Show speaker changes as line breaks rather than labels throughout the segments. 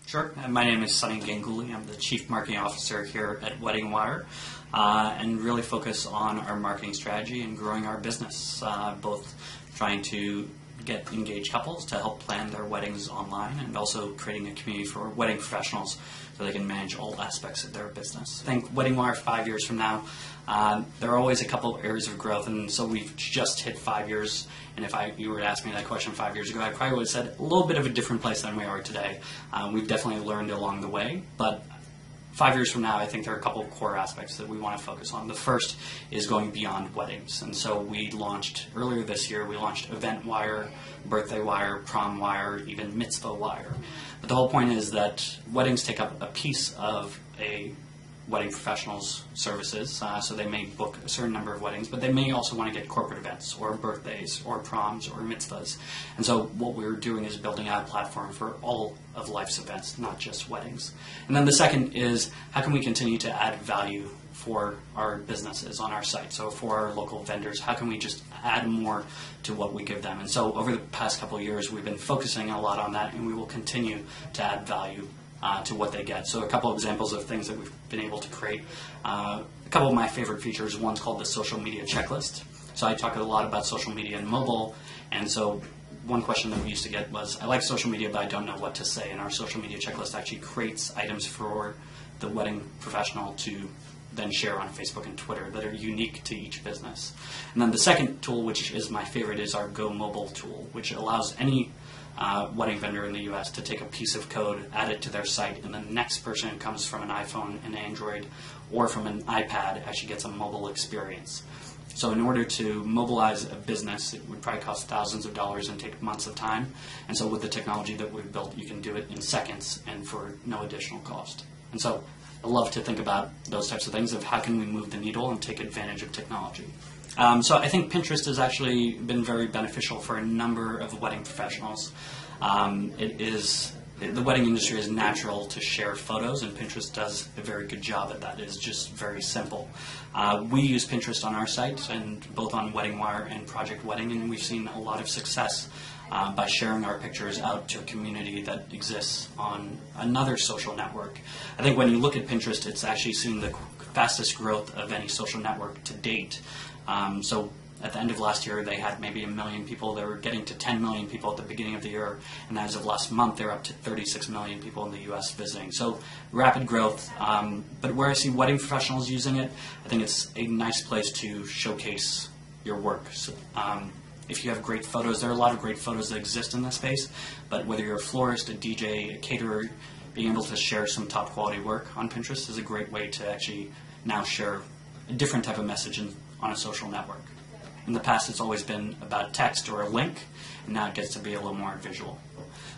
Sure. My name is Sonny Ganguly. I'm the Chief Marketing Officer here at WeddingWire, and really focus on our marketing strategy and growing our business, both trying to get engaged couples to help plan their weddings online and also creating a community for wedding professionals so they can manage all aspects of their business. I think WeddingWire 5 years from now, there are always a couple of areas of growth, and so we've just hit 5 years, and if you were to ask me that question 5 years ago, I probably would have said a little bit of a different place than we are today. We've definitely learned along the way, but 5 years from now, I think there are a couple of core aspects that we want to focus on. The first is going beyond weddings. And so we launched, earlier this year, we launched Event Wire, Birthday Wire, Prom Wire, even Mitzvah Wire. But the whole point is that weddings take up a piece of a wedding professional's services, so they may book a certain number of weddings, but they may also want to get corporate events or birthdays or proms or mitzvahs. And so what we're doing is building out a platform for all of life's events, not just weddings. And then the second is, how can we continue to add value for our businesses on our site? So for our local vendors, how can we just add more to what we give them? And so over the past couple of years, we've been focusing a lot on that, and we will continue to add value to what they get. So a couple of examples of things that we've been able to create. A couple of my favorite features, one's called the social media checklist. So I talk a lot about social media and mobile, and so one question that we used to get was, I like social media, but I don't know what to say. And our social media checklist actually creates items for the wedding professional to then share on Facebook and Twitter that are unique to each business. And then the second tool, which is my favorite, is our Go Mobile tool, which allows any wedding vendor in the U.S. to take a piece of code, add it to their site, and the next person who comes from an iPhone, an Android, or from an iPad actually gets a mobile experience. So in order to mobilize a business, it would probably cost thousands of dollars and take months of time. And so with the technology that we've built, you can do it in seconds and for no additional cost. And so I love to think about those types of things of how can we move the needle and take advantage of technology. So I think Pinterest has actually been very beneficial for a number of wedding professionals. The wedding industry is natural to share photos, and Pinterest does a very good job at that. It's just very simple. We use Pinterest on our site, and both on WeddingWire and Project Wedding, and we've seen a lot of success by sharing our pictures out to a community that exists on another social network. I think when you look at Pinterest, it's actually seen the fastest growth of any social network to date. So at the end of last year, they had maybe 1 million people. They were getting to 10 million people at the beginning of the year, and as of last month, they're up to 36 million people in the U.S. visiting. So rapid growth. But where I see wedding professionals using it, I think it's a nice place to showcase your work. So, if you have great photos, there are a lot of great photos that exist in this space, but whether you're a florist, a DJ, a caterer, being able to share some top quality work on Pinterest is a great way to actually now share a different type of message on a social network. In the past, it's always been about text or a link, and now it gets to be a little more visual.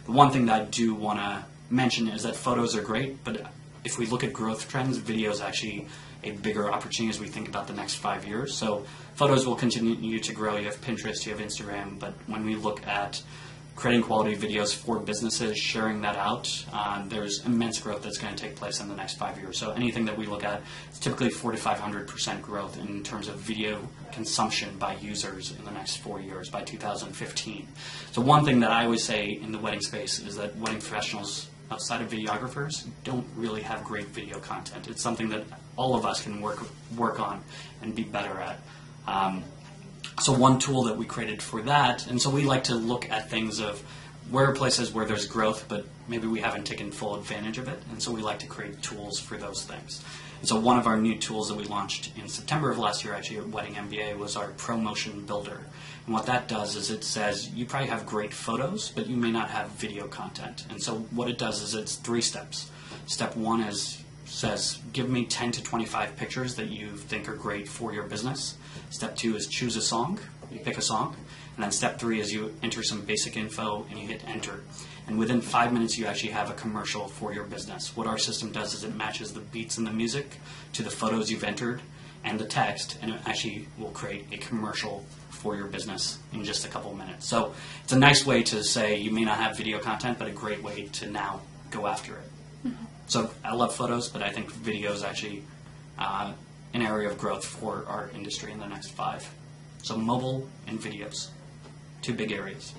The one thing that I do want to mention is that photos are great, but if we look at growth trends, video is actually a bigger opportunity as we think about the next 5 years. So photos will continue to grow. You have Pinterest, you have Instagram, but when we look at creating quality videos for businesses, sharing that out, there's immense growth that's going to take place in the next 5 years. So anything that we look at, it's typically 400 to 500% growth in terms of video consumption by users in the next 4 years, by 2015. So one thing that I always say in the wedding space is that wedding professionals outside of videographers don't really have great video content. It's something that all of us can work on and be better at. So one tool that we created for that, and so we like to look at things of where are places where there's growth, but maybe we haven't taken full advantage of it, and so we like to create tools for those things. And so one of our new tools that we launched in September of last year, actually at Wedding MBA, was our ProMotion Builder. And what that does is it says, you probably have great photos, but you may not have video content. And so what it does is it's 3 steps. Step 1 says, give me 10 to 25 pictures that you think are great for your business. Step 2 is choose a song. You pick a song. And then step 3 is you enter some basic info and you hit enter. And within 5 minutes, you actually have a commercial for your business. What our system does is it matches the beats and the music to the photos you've entered and the text, and it actually will create a commercial for your business in just a couple of minutes. So it's a nice way to say you may not have video content, but a great way to now go after it. Mm-hmm. So I love photos, but I think video is actually an area of growth for our industry in the next 5. So mobile and videos, 2 big areas.